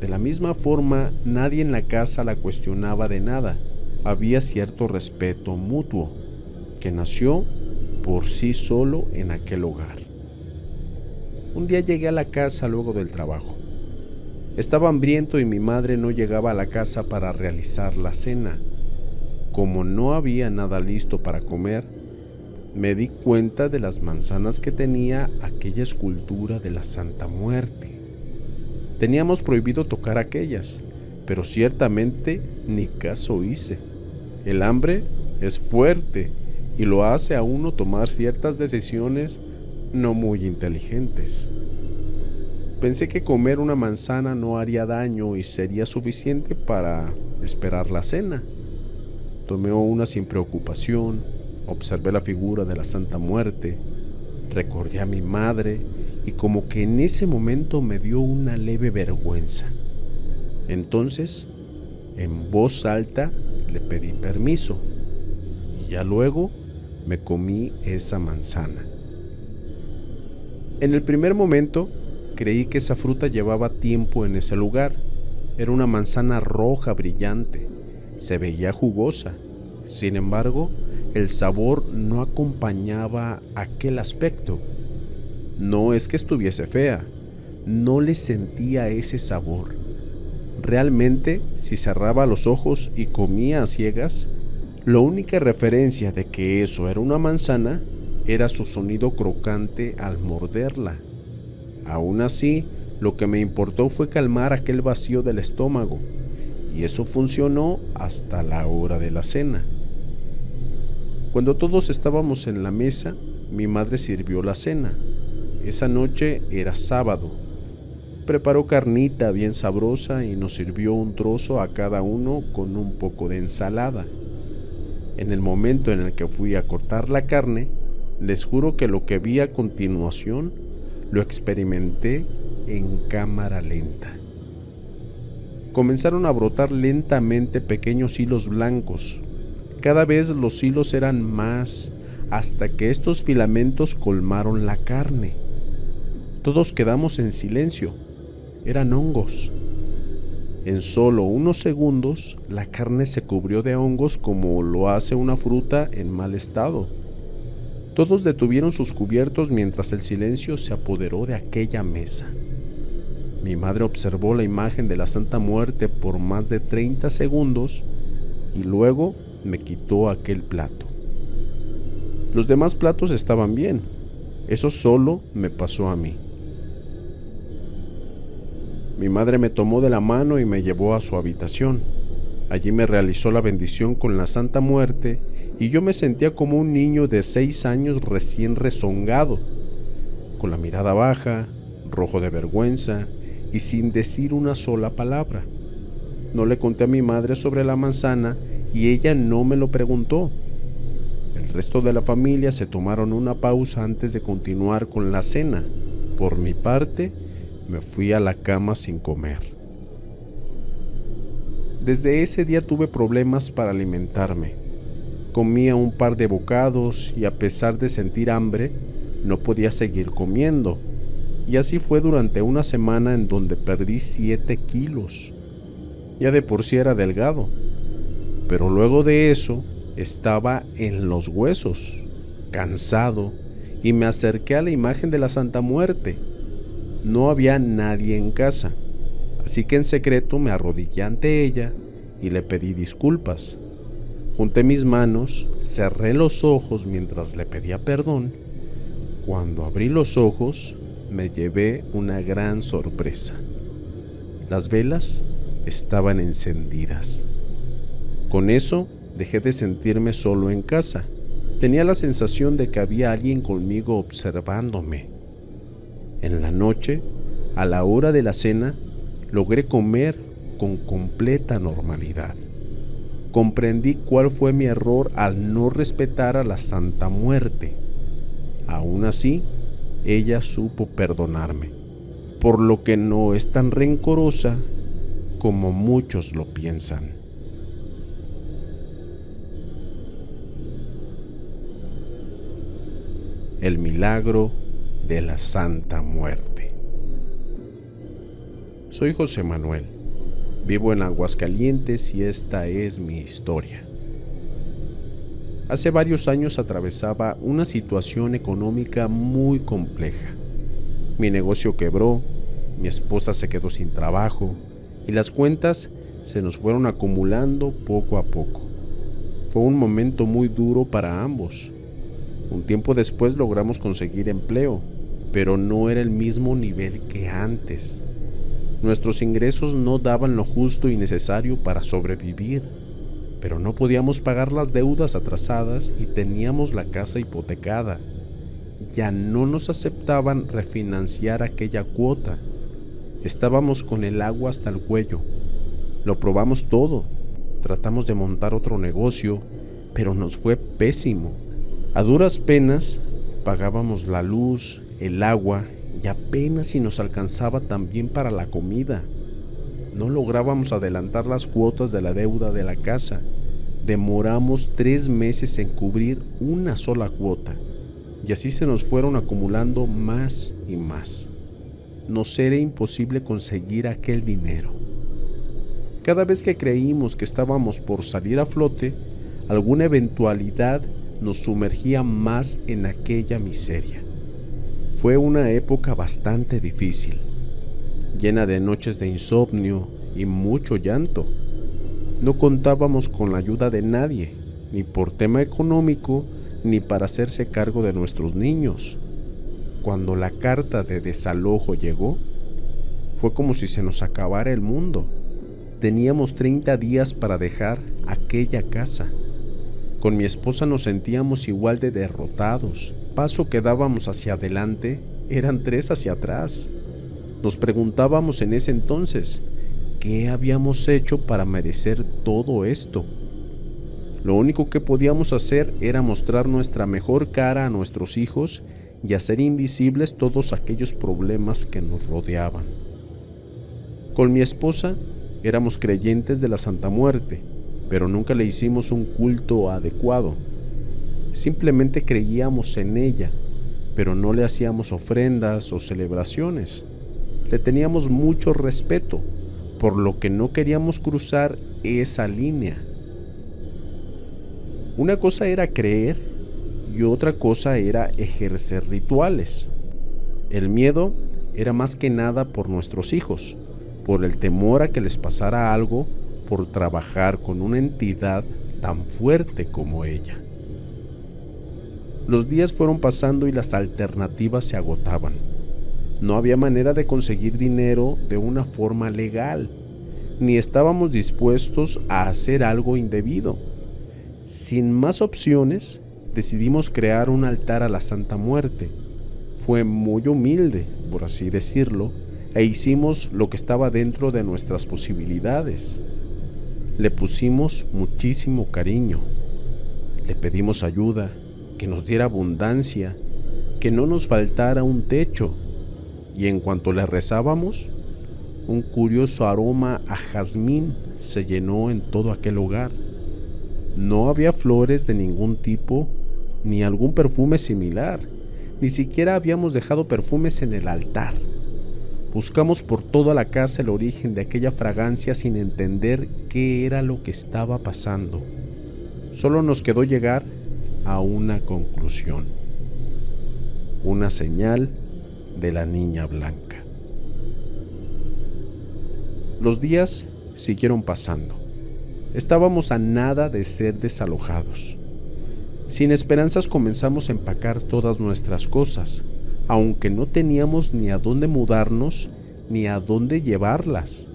De la misma forma, nadie en la casa la cuestionaba de nada. Había cierto respeto mutuo que nació por sí solo en aquel hogar. Un día llegué a la casa luego del trabajo. Estaba hambriento y mi madre no llegaba a la casa para realizar la cena. Como no había nada listo para comer, me di cuenta de las manzanas que tenía aquella escultura de la Santa Muerte. Teníamos prohibido tocar aquellas, pero ciertamente ni caso hice. El hambre es fuerte y lo hace a uno tomar ciertas decisiones no muy inteligentes. Pensé que comer una manzana no haría daño y sería suficiente para esperar la cena. Tomé una sin preocupación, observé la figura de la Santa Muerte, recordé a mi madre y como que en ese momento me dio una leve vergüenza. Entonces, en voz alta, le pedí permiso y ya luego me comí esa manzana. En el primer momento, creí que esa fruta llevaba tiempo en ese lugar. Era una manzana roja brillante, se veía jugosa. Sin embargo, el sabor no acompañaba aquel aspecto. No es que estuviese fea, no le sentía ese sabor. Realmente, si cerraba los ojos y comía a ciegas, la única referencia de que eso era una manzana era su sonido crocante al morderla. Aún así, lo que me importó fue calmar aquel vacío del estómago, y eso funcionó hasta la hora de la cena. Cuando todos estábamos en la mesa, mi madre sirvió la cena. Esa noche era sábado. Preparó carnita bien sabrosa y nos sirvió un trozo a cada uno con un poco de ensalada. En el momento en el que fui a cortar la carne, les juro que lo que vi a continuación lo experimenté en cámara lenta. Comenzaron a brotar lentamente pequeños hilos blancos. Cada vez los hilos eran más, hasta que estos filamentos colmaron la carne. Todos quedamos en silencio. Eran hongos. En solo unos segundos, la carne se cubrió de hongos como lo hace una fruta en mal estado. Todos detuvieron sus cubiertos mientras el silencio se apoderó de aquella mesa. Mi madre observó la imagen de la Santa Muerte por más de 30 segundos y luego me quitó aquel plato. Los demás platos estaban bien, eso solo me pasó a mí. Mi madre me tomó de la mano y me llevó a su habitación. Allí me realizó la bendición con la Santa Muerte y yo me sentía como un niño de 6 años recién rezongado, con la mirada baja, rojo de vergüenza y sin decir una sola palabra. No le conté a mi madre sobre la manzana y ella no me lo preguntó. El resto de la familia se tomaron una pausa antes de continuar con la cena. Por mi parte, me fui a la cama sin comer. Desde ese día tuve problemas para alimentarme. Comía un par de bocados y a pesar de sentir hambre, no podía seguir comiendo. Y así fue durante una semana en donde perdí 7 kilos. Ya de por sí era delgado, pero luego de eso estaba en los huesos, cansado, y me acerqué a la imagen de la Santa Muerte. No había nadie en casa, así que en secreto me arrodillé ante ella y le pedí disculpas. Junté mis manos, cerré los ojos mientras le pedía perdón. Cuando abrí los ojos, me llevé una gran sorpresa. Las velas estaban encendidas. Con eso, dejé de sentirme solo en casa. Tenía la sensación de que había alguien conmigo observándome. En la noche, a la hora de la cena, logré comer con completa normalidad. Comprendí cuál fue mi error al no respetar a la Santa Muerte. Aún así, ella supo perdonarme, por lo que no es tan rencorosa como muchos lo piensan. El milagro de la Santa Muerte. Soy José Manuel. Vivo en Aguascalientes y esta es mi historia. Hace varios años atravesaba una situación económica muy compleja. Mi negocio quebró, mi esposa se quedó sin trabajo y las cuentas se nos fueron acumulando poco a poco. Fue un momento muy duro para ambos. Un tiempo después logramos conseguir empleo, pero no era el mismo nivel que antes. Nuestros ingresos no daban lo justo y necesario para sobrevivir, pero no podíamos pagar las deudas atrasadas y teníamos la casa hipotecada. Ya no nos aceptaban refinanciar aquella cuota. Estábamos con el agua hasta el cuello. Lo probamos todo. Tratamos de montar otro negocio, pero nos fue pésimo. A duras penas pagábamos la luz, el agua y apenas si nos alcanzaba también para la comida. No lográbamos adelantar las cuotas de la deuda de la casa. Demoramos 3 meses en cubrir una sola cuota, y así se nos fueron acumulando más y más. Nos era imposible conseguir aquel dinero. Cada vez que creímos que estábamos por salir a flote, alguna eventualidad nos sumergía más en aquella miseria. Fue una época bastante difícil, llena de noches de insomnio y mucho llanto. No contábamos con la ayuda de nadie, ni por tema económico, ni para hacerse cargo de nuestros niños. Cuando la carta de desalojo llegó, fue como si se nos acabara el mundo. Teníamos 30 días para dejar aquella casa. Con mi esposa nos sentíamos igual de derrotados. Paso que dábamos hacia adelante eran 3 hacia atrás. Nos preguntábamos en ese entonces, ¿qué habíamos hecho para merecer todo esto? Lo único que podíamos hacer era mostrar nuestra mejor cara a nuestros hijos y hacer invisibles todos aquellos problemas que nos rodeaban. Con mi esposa éramos creyentes de la Santa Muerte, pero nunca le hicimos un culto adecuado. Simplemente creíamos en ella, pero no le hacíamos ofrendas o celebraciones. Le teníamos mucho respeto, por lo que no queríamos cruzar esa línea. Una cosa era creer y otra cosa era ejercer rituales. El miedo era más que nada por nuestros hijos, por el temor a que les pasara algo por trabajar con una entidad tan fuerte como ella. Los días fueron pasando y las alternativas se agotaban. No había manera de conseguir dinero de una forma legal, ni estábamos dispuestos a hacer algo indebido. Sin más opciones, decidimos crear un altar a la Santa Muerte. Fue muy humilde, por así decirlo, e hicimos lo que estaba dentro de nuestras posibilidades. Le pusimos muchísimo cariño. Le pedimos ayuda, que nos diera abundancia, que no nos faltara un techo. Y en cuanto le rezábamos, un curioso aroma a jazmín se llenó en todo aquel hogar. No había flores de ningún tipo, ni algún perfume similar. Ni siquiera habíamos dejado perfumes en el altar. Buscamos por toda la casa el origen de aquella fragancia sin entender qué era lo que estaba pasando. Solo nos quedó llegar a una conclusión: una señal de la niña blanca. Los días siguieron pasando. Estábamos a nada de ser desalojados. Sin esperanzas comenzamos a empacar todas nuestras cosas, aunque no teníamos ni a dónde mudarnos ni a dónde llevarlas.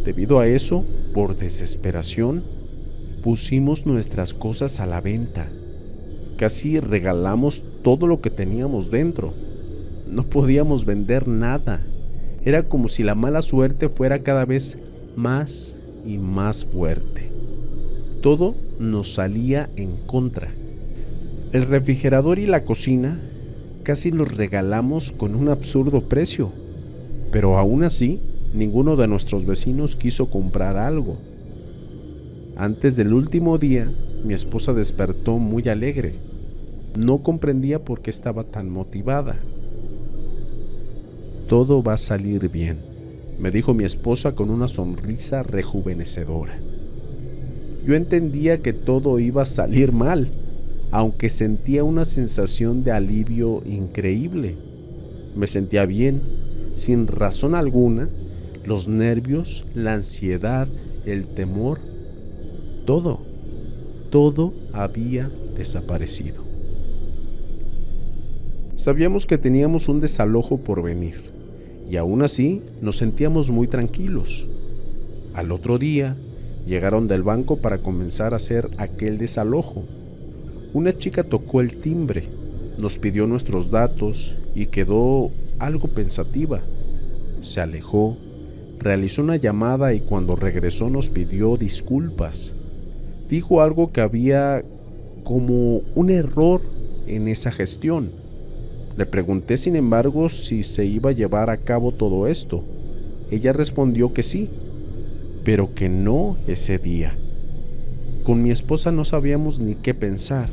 Debido a eso, por desesperación, pusimos nuestras cosas a la venta. Casi regalamos todo lo que teníamos dentro. No podíamos vender nada. Era como si la mala suerte fuera cada vez más y más fuerte. Todo nos salía en contra. El refrigerador y la cocina casi los regalamos con un absurdo precio, pero aún así ninguno de nuestros vecinos quiso comprar algo. Antes del último día, mi esposa despertó muy alegre. No comprendía por qué estaba tan motivada. Todo va a salir bien, me dijo mi esposa con una sonrisa rejuvenecedora. Yo entendía que todo iba a salir mal, aunque sentía una sensación de alivio increíble. Me sentía bien, sin razón alguna. Los nervios, la ansiedad, el temor, todo había desaparecido. Sabíamos que teníamos un desalojo por venir, y aún así nos sentíamos muy tranquilos. Al otro día, llegaron del banco para comenzar a hacer aquel desalojo. Una chica tocó el timbre, nos pidió nuestros datos y quedó algo pensativa. Se alejó, realizó una llamada y cuando regresó nos pidió disculpas. Dijo algo que había como un error en esa gestión. Le pregunté, sin embargo, si se iba a llevar a cabo todo esto. Ella respondió que sí, pero que no ese día. Con mi esposa no sabíamos ni qué pensar.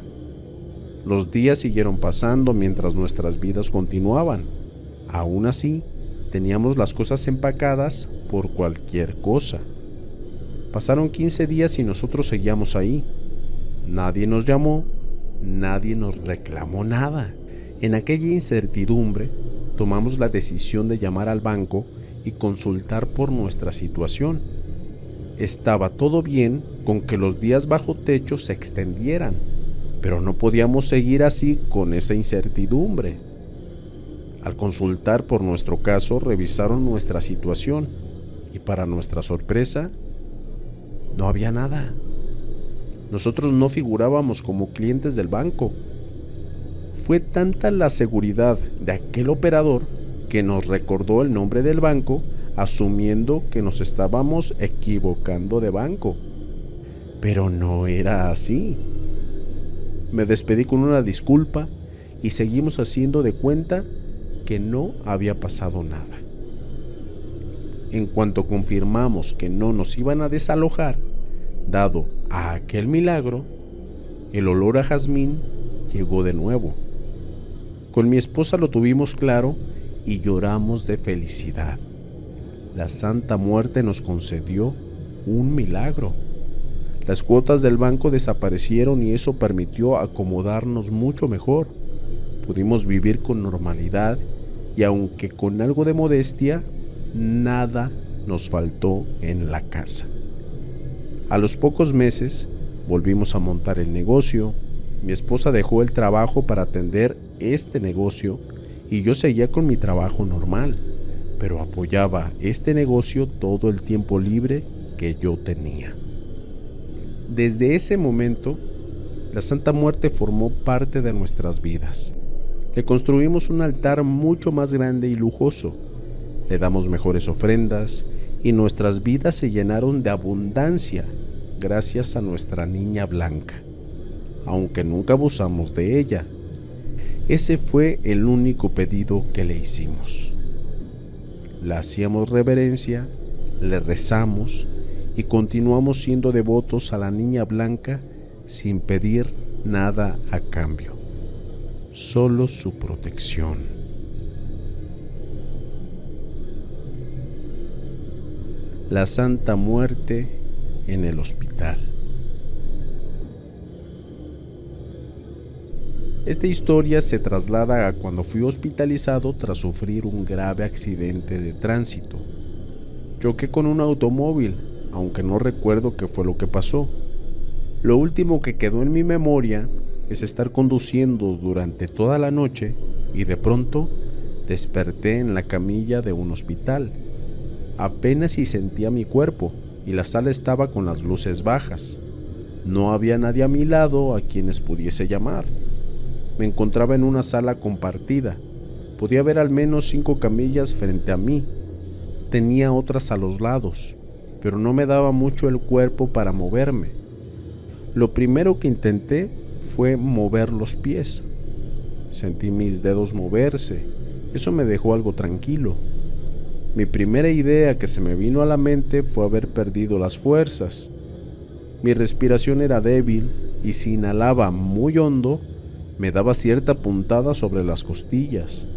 Los días siguieron pasando mientras nuestras vidas continuaban. Aún así, teníamos las cosas empacadas por cualquier cosa. Pasaron 15 días y nosotros seguíamos ahí. Nadie nos llamó, nadie nos reclamó nada. En aquella incertidumbre, tomamos la decisión de llamar al banco y consultar por nuestra situación. Estaba todo bien con que los días bajo techo se extendieran, pero no podíamos seguir así con esa incertidumbre. Al consultar por nuestro caso, revisaron nuestra situación y, para nuestra sorpresa, no había nada. Nosotros no figurábamos como clientes del banco. Fue tanta la seguridad de aquel operador que nos recordó el nombre del banco, asumiendo que nos estábamos equivocando de banco. Pero no era así. Me despedí con una disculpa y seguimos haciendo de cuenta que no había pasado nada. En cuanto confirmamos que no nos iban a desalojar, dado a aquel milagro, el olor a jazmín llegó de nuevo. Con mi esposa lo tuvimos claro y lloramos de felicidad. La Santa Muerte nos concedió un milagro. Las cuotas del banco desaparecieron y eso permitió acomodarnos mucho mejor. Pudimos vivir con normalidad y, aunque con algo de modestia, nada nos faltó en la casa. A los pocos meses volvimos a montar el negocio. Mi esposa dejó el trabajo para atender este negocio y yo seguía con mi trabajo normal, pero apoyaba este negocio todo el tiempo libre que yo tenía. Desde ese momento, la Santa Muerte formó parte de nuestras vidas. Le construimos un altar mucho más grande y lujoso. Le damos mejores ofrendas y nuestras vidas se llenaron de abundancia gracias a nuestra niña blanca, aunque nunca abusamos de ella. Ese fue el único pedido que le hicimos. Le hacíamos reverencia, le rezamos y continuamos siendo devotos a la niña blanca sin pedir nada a cambio, solo su protección. La Santa Muerte en el hospital. Esta historia se traslada a cuando fui hospitalizado tras sufrir un grave accidente de tránsito. Choqué con un automóvil, aunque no recuerdo qué fue lo que pasó. Lo último que quedó en mi memoria es estar conduciendo durante toda la noche y de pronto desperté en la camilla de un hospital. Apenas si sentía mi cuerpo y la sala estaba con las luces bajas. No había nadie a mi lado a quienes pudiese llamar. Me encontraba en una sala compartida. Podía ver al menos 5 camillas frente a mí. Tenía otras a los lados, pero no me daba mucho el cuerpo para moverme. Lo primero que intenté fue mover los pies. Sentí mis dedos moverse. Eso me dejó algo tranquilo. Mi primera idea que se me vino a la mente fue haber perdido las fuerzas. Mi respiración era débil y si inhalaba muy hondo, me daba cierta puntada sobre las costillas.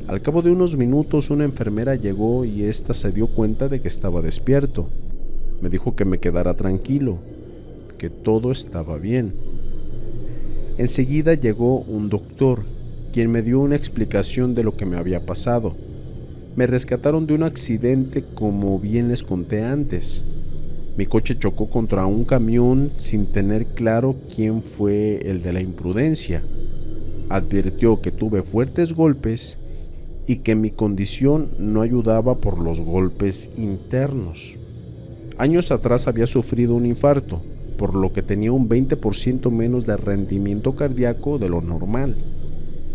Al cabo de unos minutos una enfermera llegó y ésta se dio cuenta de que estaba despierto. Me dijo que me quedara tranquilo, que todo estaba bien. Enseguida llegó un doctor, quien me dio una explicación de lo que me había pasado. Me rescataron de un accidente como bien les conté antes. Mi coche chocó contra un camión sin tener claro quién fue el de la imprudencia. Advirtió que tuve fuertes golpes y que mi condición no ayudaba por los golpes internos. Años atrás había sufrido un infarto, por lo que tenía un 20% menos de rendimiento cardíaco de lo normal.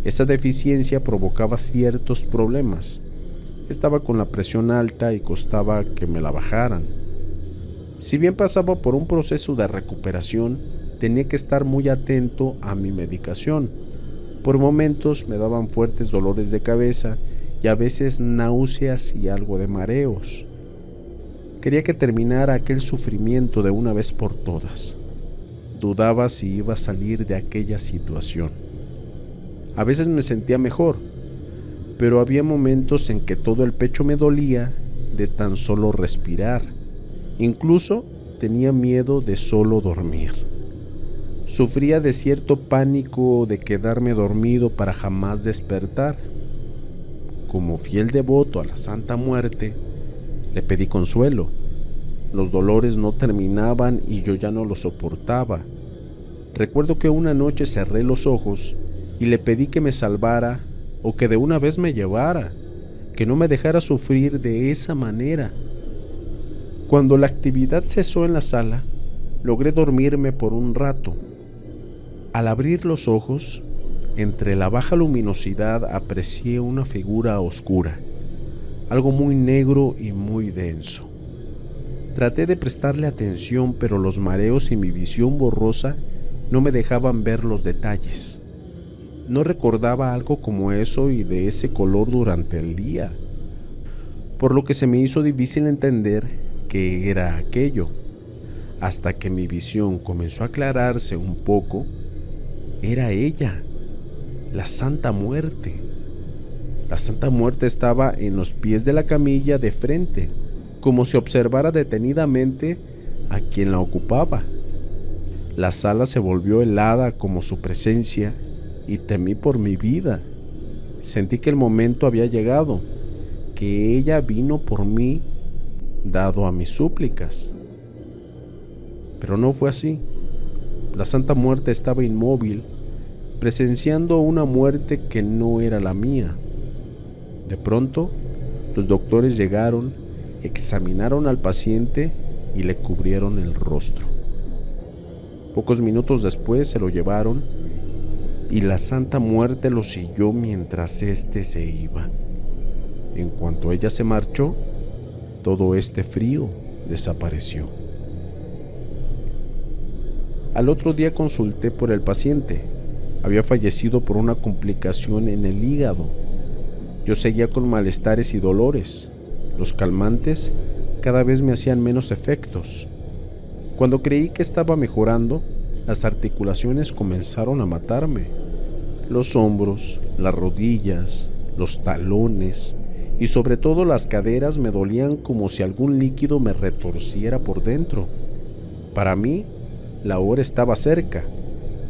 Esa deficiencia provocaba ciertos problemas. Estaba con la presión alta y costaba que me la bajaran. Si bien pasaba por un proceso de recuperación, tenía que estar muy atento a mi medicación. Por momentos me daban fuertes dolores de cabeza y a veces náuseas y algo de mareos. Quería que terminara aquel sufrimiento de una vez por todas. Dudaba si iba a salir de aquella situación. A veces me sentía mejor, pero había momentos en que todo el pecho me dolía de tan solo respirar. Incluso tenía miedo de solo dormir. Sufría de cierto pánico de quedarme dormido para jamás despertar. Como fiel devoto a la Santa Muerte, le pedí consuelo. Los dolores no terminaban y yo ya no los soportaba. Recuerdo que una noche cerré los ojos y le pedí que me salvara o que de una vez me llevara, que no me dejara sufrir de esa manera. Cuando la actividad cesó en la sala, logré dormirme por un rato. Al abrir los ojos, entre la baja luminosidad aprecié una figura oscura, algo muy negro y muy denso. Traté de prestarle atención, pero los mareos y mi visión borrosa no me dejaban ver los detalles. No recordaba algo como eso y de ese color durante el día, por lo que se me hizo difícil entender qué era aquello. Hasta que mi visión comenzó a aclararse un poco, era ella, la Santa Muerte. La Santa Muerte estaba en los pies de la camilla de frente, como si observara detenidamente a quien la ocupaba. La sala se volvió helada como su presencia y temí por mi vida. Sentí que el momento había llegado, que ella vino por mí, dado a mis súplicas. Pero no fue así. La Santa Muerte estaba inmóvil, presenciando una muerte que no era la mía. De pronto, los doctores llegaron, examinaron al paciente y le cubrieron el rostro. Pocos minutos después se lo llevaron y la Santa Muerte lo siguió mientras éste se iba. En cuanto ella se marchó, todo este frío desapareció. Al otro día consulté por el paciente. Había fallecido por una complicación en el hígado. Yo seguía con malestares y dolores. Los calmantes cada vez me hacían menos efectos. Cuando creí que estaba mejorando, las articulaciones comenzaron a matarme. Los hombros, las rodillas, los talones y sobre todo las caderas me dolían como si algún líquido me retorciera por dentro. Para mí, la hora estaba cerca,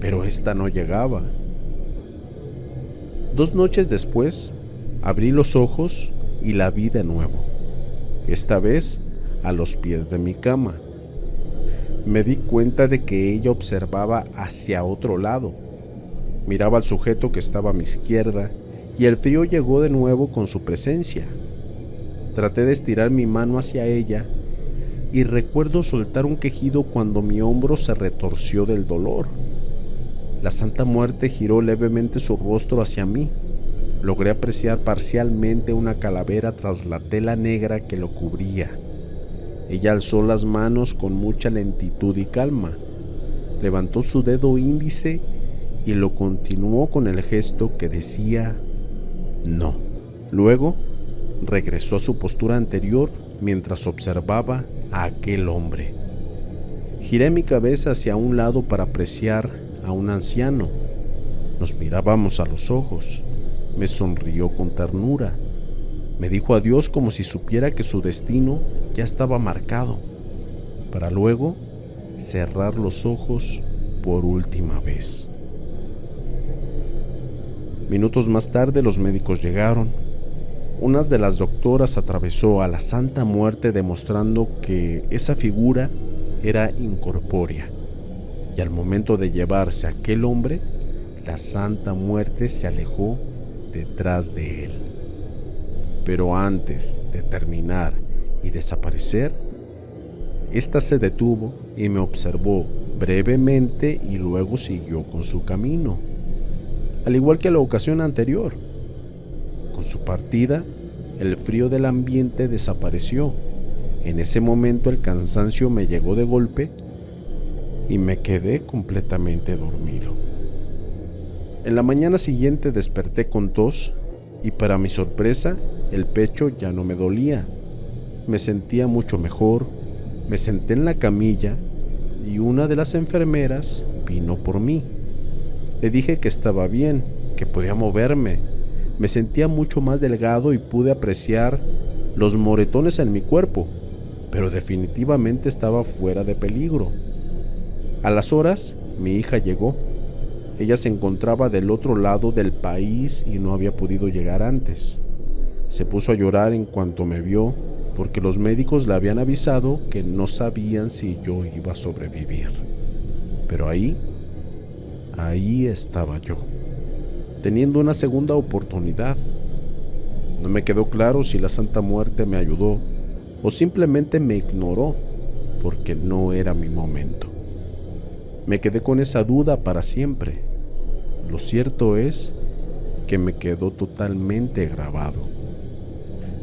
pero esta no llegaba. 2 noches después, abrí los ojos y la vi de nuevo, esta vez a los pies de mi cama. Me di cuenta de que ella observaba hacia otro lado. Miraba al sujeto que estaba a mi izquierda y el frío llegó de nuevo con su presencia. Traté de estirar mi mano hacia ella y recuerdo soltar un quejido cuando mi hombro se retorció del dolor. La Santa Muerte giró levemente su rostro hacia mí. Logré apreciar parcialmente una calavera tras la tela negra que lo cubría. Ella alzó las manos con mucha lentitud y calma. Levantó su dedo índice y lo continuó con el gesto que decía no. Luego regresó a su postura anterior mientras observaba a aquel hombre. Giré mi cabeza hacia un lado para apreciar a un anciano. Nos mirábamos a los ojos. Me sonrió con ternura. Me dijo adiós como si supiera que su destino ya estaba marcado, para luego cerrar los ojos por última vez. Minutos más tarde los médicos llegaron. Una de las doctoras atravesó a la Santa Muerte demostrando que esa figura era incorpórea, y al momento de llevarse a aquel hombre, la Santa Muerte se alejó detrás de él. Pero antes de terminar y desaparecer, ésta se detuvo y me observó brevemente y luego siguió con su camino, al igual que la ocasión anterior. Con su partida, el frío del ambiente desapareció. En ese momento el cansancio me llegó de golpe y me quedé completamente dormido. En la mañana siguiente desperté con tos y para mi sorpresa el pecho ya no me dolía. Me sentía mucho mejor, me senté en la camilla y una de las enfermeras vino por mí. Le dije que estaba bien, que podía moverme. Me sentía mucho más delgado y pude apreciar los moretones en mi cuerpo, pero definitivamente estaba fuera de peligro. A las horas, mi hija llegó. Ella se encontraba del otro lado del país y no había podido llegar antes. Se puso a llorar en cuanto me vio porque los médicos le habían avisado que no sabían si yo iba a sobrevivir. Pero ahí estaba yo, teniendo una segunda oportunidad. No me quedó claro si la Santa Muerte me ayudó o simplemente me ignoró porque no era mi momento. Me quedé con esa duda para siempre. Lo cierto es que me quedó totalmente grabado,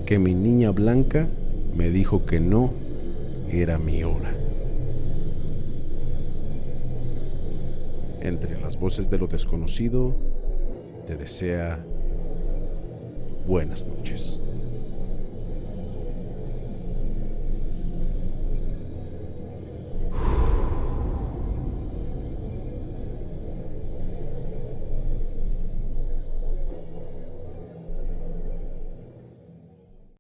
que mi niña blanca me dijo que no era mi hora. Entre las voces de lo desconocido, te desea buenas noches.